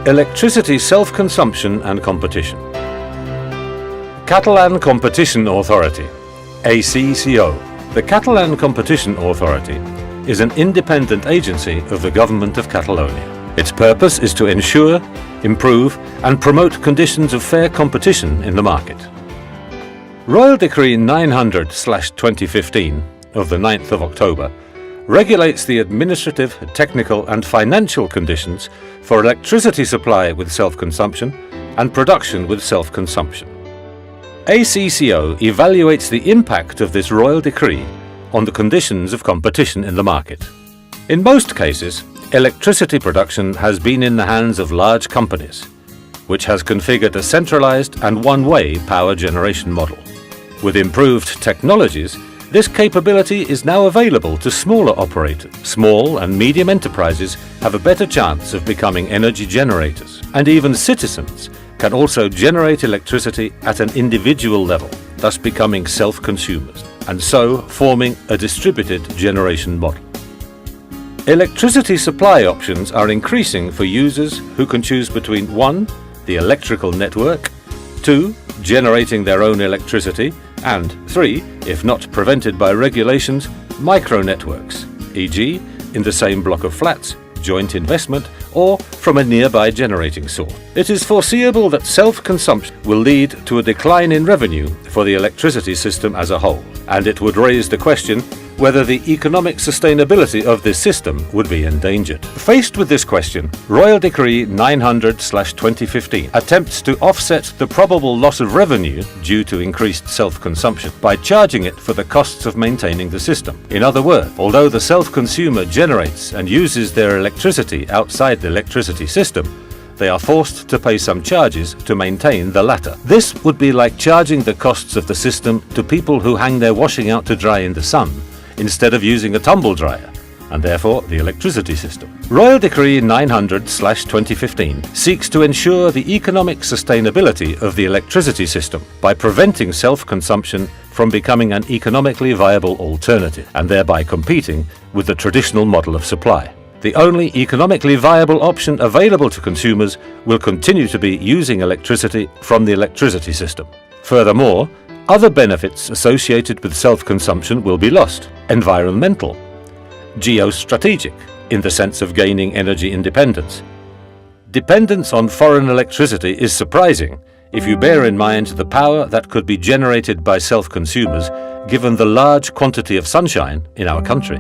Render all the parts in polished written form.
Electricity self-consumption and competition. Catalan Competition Authority, ACCO. The Catalan Competition Authority is an independent agency of the Government of Catalonia. Its purpose is to ensure, improve and promote conditions of fair competition in the market. Royal Decree 900/2015 of the 9th of October regulates the administrative, technical and financial conditions for electricity supply with self-consumption and production with self-consumption. ACCO evaluates the impact of this Royal Decree on the conditions of competition in the market. In most cases, electricity production has been in the hands of large companies, which has configured a centralized and one-way power generation model. With improved technologies, this capability is now available to smaller operators. Small and medium enterprises have a better chance of becoming energy generators, and even citizens can also generate electricity at an individual level, thus becoming self-consumers, and so forming a distributed generation model. Electricity supply options are increasing for users who can choose between 1. The electrical network, 2. Generating their own electricity, and 3. If not prevented by regulations, micro-networks, e.g. in the same block of flats, joint investment, or from a nearby generating source. It is foreseeable that self-consumption will lead to a decline in revenue for the electricity system as a whole, and it would raise the question whether the economic sustainability of this system would be endangered. Faced with this question, Royal Decree 900/2015 attempts to offset the probable loss of revenue due to increased self-consumption by charging it for the costs of maintaining the system. In other words, although the self-consumer generates and uses their electricity outside the electricity system, they are forced to pay some charges to maintain the latter. This would be like charging the costs of the system to people who hang their washing out to dry in the sun, instead of using a tumble dryer, and therefore the electricity system. Royal Decree 900/2015 seeks to ensure the economic sustainability of the electricity system by preventing self-consumption from becoming an economically viable alternative, and thereby competing with the traditional model of supply. The only economically viable option available to consumers will continue to be using electricity from the electricity system. Furthermore, other benefits associated with self-consumption will be lost. Environmental, geostrategic, in the sense of gaining energy independence. Dependence on foreign electricity is surprising if you bear in mind the power that could be generated by self-consumers given the large quantity of sunshine in our country.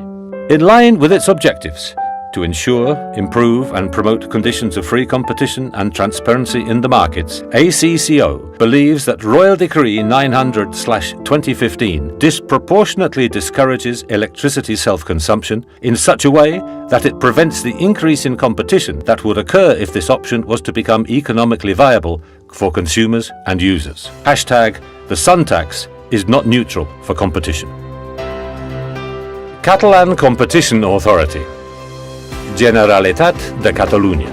In line with its objectives, to ensure, improve and promote conditions of free competition and transparency in the markets, ACCO believes that Royal Decree 900/2015 disproportionately discourages electricity self-consumption in such a way that it prevents the increase in competition that would occur if this option was to become economically viable for consumers and users. #The sun tax is not neutral for competition. Catalan Competition Authority, Generalitat de Catalunya.